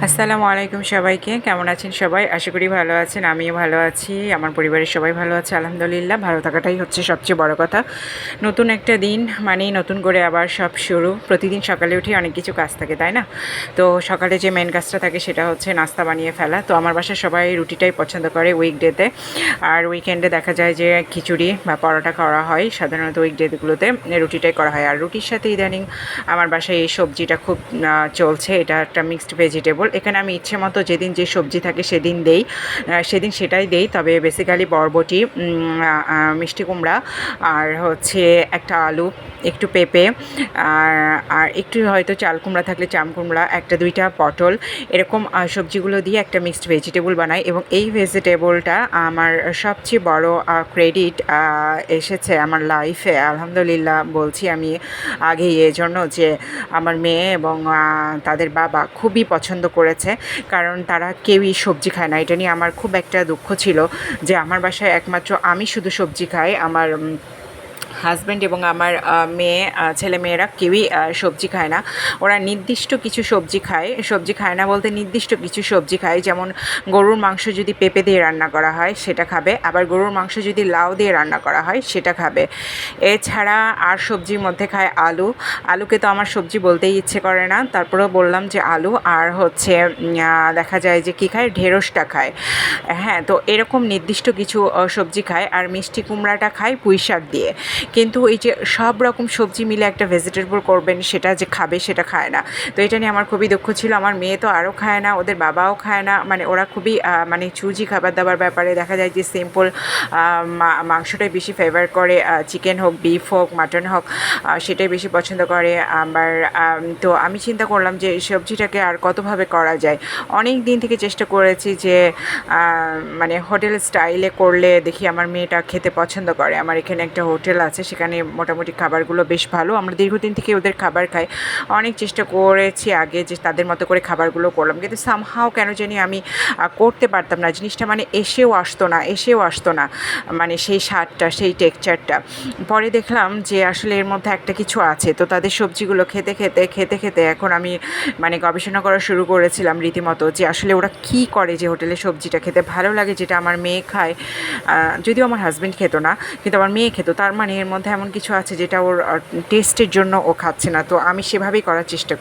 আসসালামু আলাইকুম সবাইকে, কেমন আছেন সবাই? আশা করি ভালো আছেন, আমিও ভালো আছি, আমার পরিবারের সবাই ভালো আছে আলহামদুলিল্লাহ। ভালো থাকাটাই হচ্ছে সবচেয়ে বড় কথা। নতুন একটা দিন মানেই নতুন করে আবার সব শুরু। প্রতিদিন সকালে উঠে অনেক কিছু কাজ থাকে, তাই না? তো সকালে যে মেন কাজটা থাকে সেটা হচ্ছে নাস্তা বানিয়ে ফেলা। তো আমার বাসায় সবাই রুটিটাই পছন্দ করে উইকডেতে, আর উইকেন্ডে দেখা যায় যে খিচুড়ি বা পরোটা করা হয়। সাধারণত উইকডেগুলোতে রুটিটাই করা হয়, আর রুটির সাথে ইদানিং আমার বাসায় এই সবজিটা খুব চলছে। এটা একটা মিক্সড ভেজিটেবল। এখানে আমি ইচ্ছে মতো যেদিন যে সবজি থাকে সেদিন দেই, সেদিন সেটাই দেই। তবে বেসিক্যালি বরবটি, মিষ্টি কুমড়া, আর হচ্ছে একটা আলু, একটু পেঁপে, আর আর একটু হয়তো চাল কুমড়া থাকলে চাল কুমড়া, একটা দুইটা পটল, এরকম সবজিগুলো দিয়ে একটা মিক্সড ভেজিটেবল বানাই। এবং এই ভেজিটেবলটা আমার সবচেয়ে বড় ক্রেডিট এসেছে আমার লাইফে, আলহামদুলিল্লাহ বলছি আমি আগেই, এজন্য যে আমার মেয়ে এবং তাদের বাবা খুবই পছন্দ করেছে, কারণ তারা কেউই সবজি খায় না। এটা নিয়ে আমার খুব একটা দুঃখ ছিল যে আমার বাসায় একমাত্র আমি শুধু সবজি খাই। আমার হাজব্যান্ড এবং আমার মেয়ে, ছেলেমেয়েরা কেউই সবজি খায় না। ওরা নির্দিষ্ট কিছু সবজি খায়, সবজি খায় না বলতে নির্দিষ্ট কিছু সবজি খায়। যেমন গরুর মাংস যদি পেঁপে দিয়ে রান্না করা হয় সেটা খাবে, আবার গরুর মাংস যদি লাউ দিয়ে রান্না করা হয় সেটা খাবে। এছাড়া আর সবজির মধ্যে খায় আলু। আলুকে তো আমার সবজি বলতেই ইচ্ছে করে না, তারপরেও বললাম যে আলু। আর হচ্ছে দেখা যায় যে কী খায়, ঢেঁড়সটা খায়। হ্যাঁ, তো এরকম নির্দিষ্ট কিছু সবজি খায়। আর মিষ্টি কুমড়াটা খায় পুঁই শাক দিয়ে। কিন্তু এই যে সব রকম সবজি মিলে একটা ভেজিটেবল করবেন, সেটা যে খাবে সেটা খায় না। তো এটা নিয়ে আমার খুবই দুঃখ ছিল। আমার মেয়ে তো আরও খায় না, ওদের বাবাও খায় না। মানে ওরা খুবই মানে চুজি খাবার দাবার ব্যাপারে দেখা যায় যে সিম্পল মাংসটাই বেশি ফেভার করে। চিকেন হোক, বিফ হোক, মাটন হোক, সেটাই বেশি পছন্দ করে। আবার তো আমি চিন্তা করলাম যে এই সবজিটাকে আর কতভাবে করা যায়। অনেক দিন থেকে চেষ্টা করেছি যে মানে হোটেল স্টাইলে করলে দেখি আমার মেয়েটা খেতে পছন্দ করে। আমার এখানে একটা হোটেল আছে, সেখানে মোটামুটি খাবারগুলো বেশ ভালো। আমরা দীর্ঘদিন থেকে ওদের খাবার খাই। অনেক চেষ্টা করেছি আগে যে তাদের মতো করে খাবারগুলো করলাম, কিন্তু সামহাও কেন জানি আমি করতে পারতাম না জিনিসটা। মানে এসেও আসতো না মানে সেই স্বাদটা, সেই টেক্সচারটা। পরে দেখলাম যে আসলে এর মধ্যে একটা কিছু আছে। তো তাদের সবজিগুলো খেতে এখন আমি মানে গবেষণা করা শুরু করেছিলাম রীতিমতো, যে আসলে ওরা কী করে যে হোটেলের সবজিটা খেতে ভালো লাগে, যেটা আমার মেয়ে খায়। যদিও আমার হাজব্যান্ড খেত না, কিন্তু আমার মেয়ে খেত। তার মানে এর মধ্যে এমন কিছু আছে যেটা ওর টেস্টের জন্য ও খাচ্ছে না। তো আমি সেভাবেই করার চেষ্টা করি।